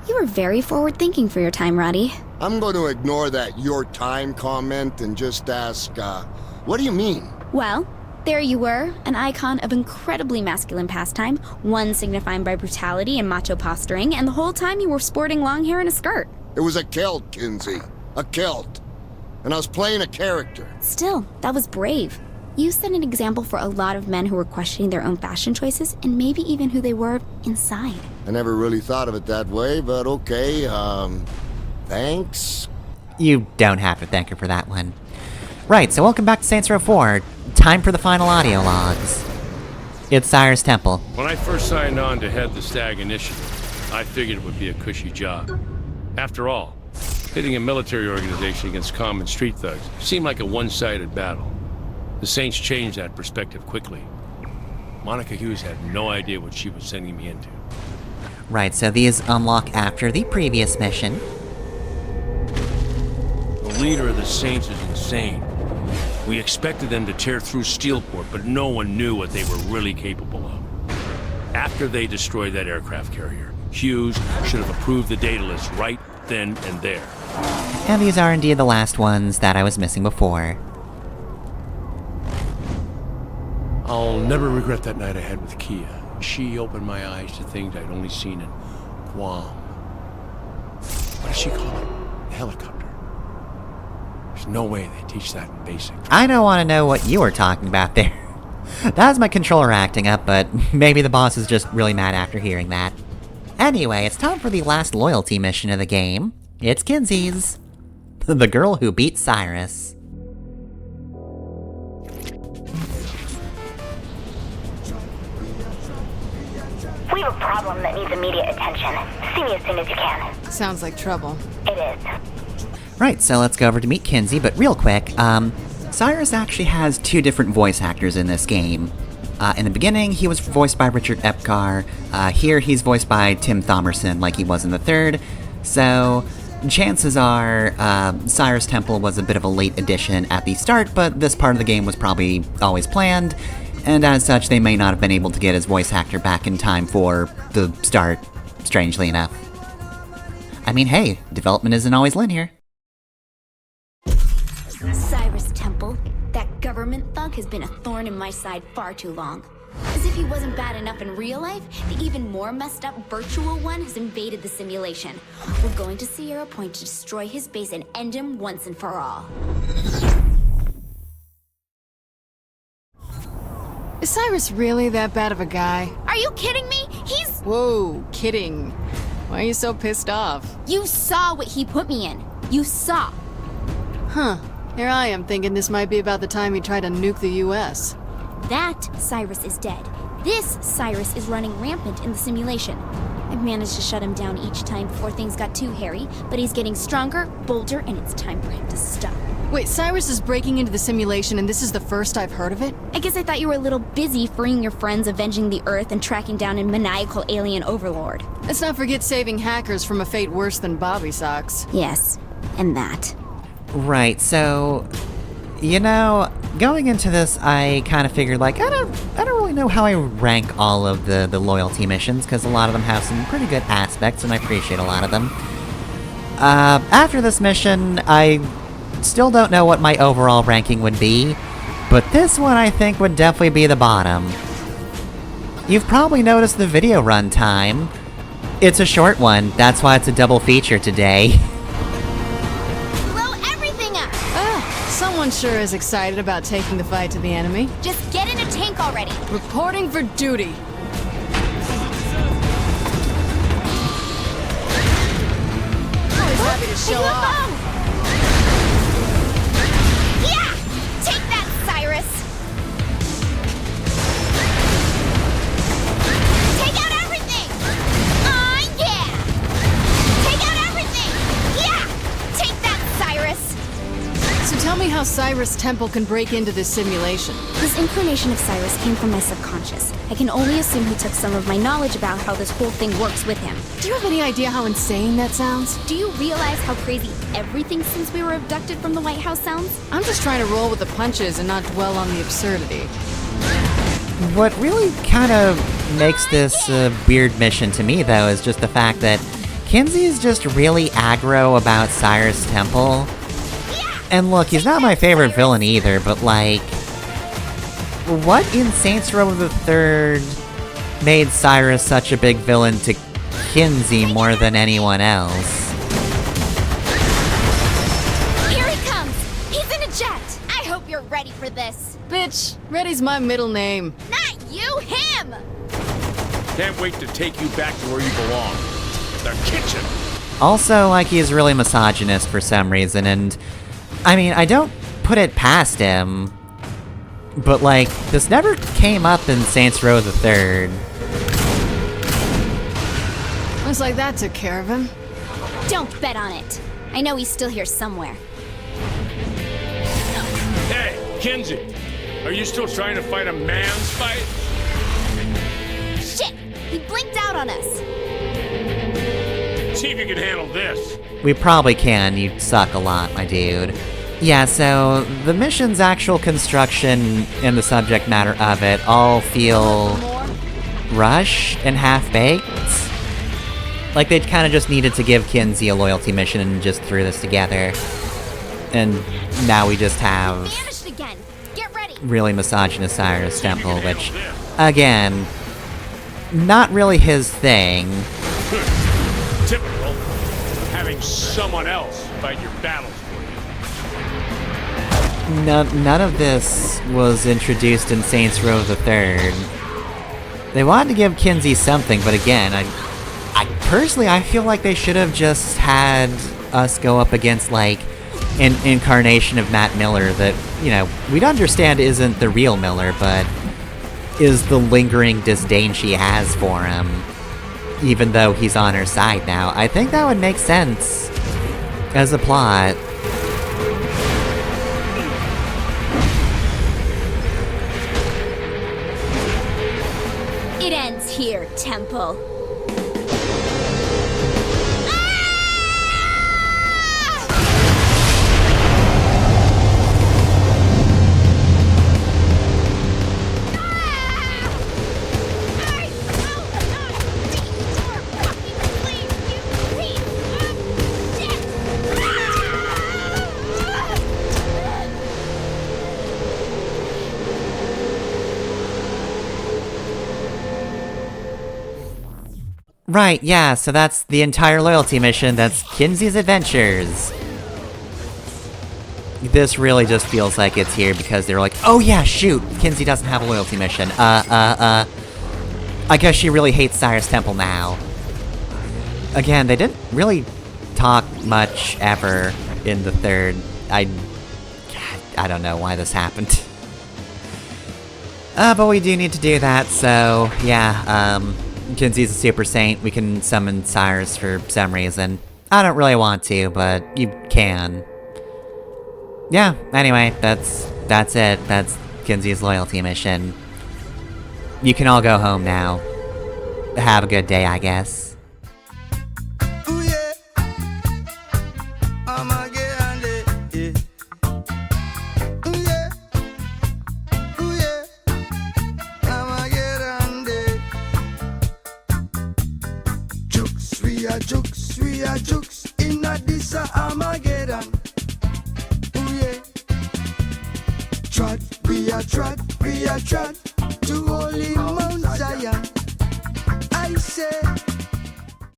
You were very forward-thinking for your time, Roddy. I'm going to ignore that "your time" comment and just ask, what do you mean? Well, there you were, an icon of incredibly masculine pastime, one signifying by brutality and macho posturing, and the whole time you were sporting long hair and a skirt. It was a kilt, Kinsey. A kilt. And I was playing a character. Still, that was brave. You set an example for a lot of men who were questioning their own fashion choices, and maybe even who they were inside. I never really thought of it that way, but okay, thanks. You don't have to thank her for that one. Right, so welcome back to Saints Row 4. Time for the final audio logs. It's Cyrus Temple. When I first signed on to head the Stag Initiative, I figured it would be a cushy job. After all, pitting a military organization against common street thugs seemed like a one-sided battle. The Saints changed that perspective quickly. Monica Hughes had no idea what she was sending me into. Right, so these unlock after the previous mission. The leader of the Saints is insane. We expected them to tear through Steelport, but no one knew what they were really capable of. After they destroyed that aircraft carrier, Hughes should have approved the data list right then and there. And these are indeed the last ones that I was missing before. I'll never regret that night I had with Kia. She opened my eyes to things I'd only seen in Guam. What does she call it? A helicopter. There's no way they teach that in basic. I don't want to know what you were talking about there. That's my controller acting up, but maybe the boss is just really mad after hearing that. Anyway, it's time for the last loyalty mission of the game. It's Kinsey's. The girl who beat Cyrus. We have a problem that needs immediate attention. See me as soon as you can. Sounds like trouble. It is. Right, so let's go over to meet Kinsey, but real quick, Cyrus actually has two different voice actors in this game. In the beginning, he was voiced by Richard Epcar. Here, he's voiced by Tim Thomerson, like he was in the third. So, chances are, Cyrus Temple was a bit of a late addition at the start, but this part of the game was probably always planned, and as such, they may not have been able to get his voice actor back in time for the start, strangely enough. I mean, hey, development isn't always linear. Cyrus Temple, that government thug has been a thorn in my side far too long. As if he wasn't bad enough in real life, the even more messed up virtual one has invaded the simulation. We're going to Sierra Point to destroy his base and end him once and for all. Is Cyrus really that bad of a guy? Are you kidding me? He's... Whoa, kidding. Why are you so pissed off? You saw what he put me in. You saw. Huh. Here I am thinking this might be about the time he tried to nuke the US. That Cyrus is dead. This Cyrus is running rampant in the simulation. I've managed to shut him down each time before things got too hairy, but he's getting stronger, bolder, and it's time for him to stop. Wait, Cyrus is breaking into the simulation and this is the first I've heard of it? I guess I thought you were a little busy freeing your friends, avenging the Earth, and tracking down a maniacal alien overlord. Let's not forget saving hackers from a fate worse than Bobby Socks. Yes, and that. Right, so... You know, going into this, I kind of figured, like, I don't really know how I rank all of the loyalty missions, because a lot of them have some pretty good aspects, and I appreciate a lot of them. After this mission, I still don't know what my overall ranking would be, but this one I think would definitely be the bottom. You've probably noticed the video run time. It's a short one, that's why it's a double feature today. Someone sure is excited about taking the fight to the enemy. Just get in a tank already. Reporting for duty. Always happy to show off. Yeah! Take that, Cyrus! Take out everything! Aw, yeah! Take out everything! Yeah! Take that, Cyrus! So tell me how Cyrus Temple can break into this simulation. This inclination of Cyrus came from my subconscious. I can only assume he took some of my knowledge about how this whole thing works with him. Do you have any idea how insane that sounds? Do you realize how crazy everything since we were abducted from the White House sounds? I'm just trying to roll with the punches and not dwell on the absurdity. What really kind of makes this a weird mission to me, though, is just the fact that Kinsey's just really aggro about Cyrus Temple. And look, he's not my favorite villain either, but like... what in Saints Row the Third made Cyrus such a big villain to Kinsey more than anyone else? Here he comes! He's in a jet! I hope you're ready for this. Bitch, Reddy's my middle name. Not you, him! Can't wait to take you back to where you belong. The kitchen! Also, like, he's really misogynist for some reason, and... I mean, I don't put it past him, but like, this never came up in Saints Row the Third. Looks like that took care of him. Don't bet on it. I know he's still here somewhere. Hey, Kinsey! Are you still trying to fight a man's fight? Shit! He blinked out on us! See if you can handle this. We probably can, you suck a lot, my dude. Yeah, so the mission's actual construction and the subject matter of it all feel rushed and half-baked. Like they kind of just needed to give Kinsey a loyalty mission and just threw this together. And now we just have Vanished again! Get ready! really misogynist Cyrus Temple, which, again, not really his thing. Typical. Having someone else fight your battles for you. None of this was introduced in Saints Row the Third. They wanted to give Kinsey something, but again, I personally, I feel like they should have just had us go up against, like, an incarnation of Matt Miller that, you know, we'd understand isn't the real Miller, but is the lingering disdain she has for him, even though he's on her side now. I think that would make sense as a plot. It ends here, Temple. Right, yeah, so that's the entire loyalty mission, that's Kinsey's adventures. This really just feels like it's here because they're like, oh yeah, shoot, Kinsey doesn't have a loyalty mission. I guess she really hates Cyrus Temple now. Again, they didn't really talk much ever in the third. I don't know why this happened. But we do need to do that, so yeah, Kinsey's a super saint, we can summon Cyrus for some reason. I don't really want to, but you can. Yeah, anyway, that's it. That's Kinsey's loyalty mission. You can all go home now. Have a good day, I guess. Ooh, yeah. I'ma get on it, yeah. Ooh, yeah. Ooh, yeah. I'ma get on it. Jokes, we are jokes in a this Armageddon. Ooh, yeah. Trot, we are trot to holy Mount Zion. I say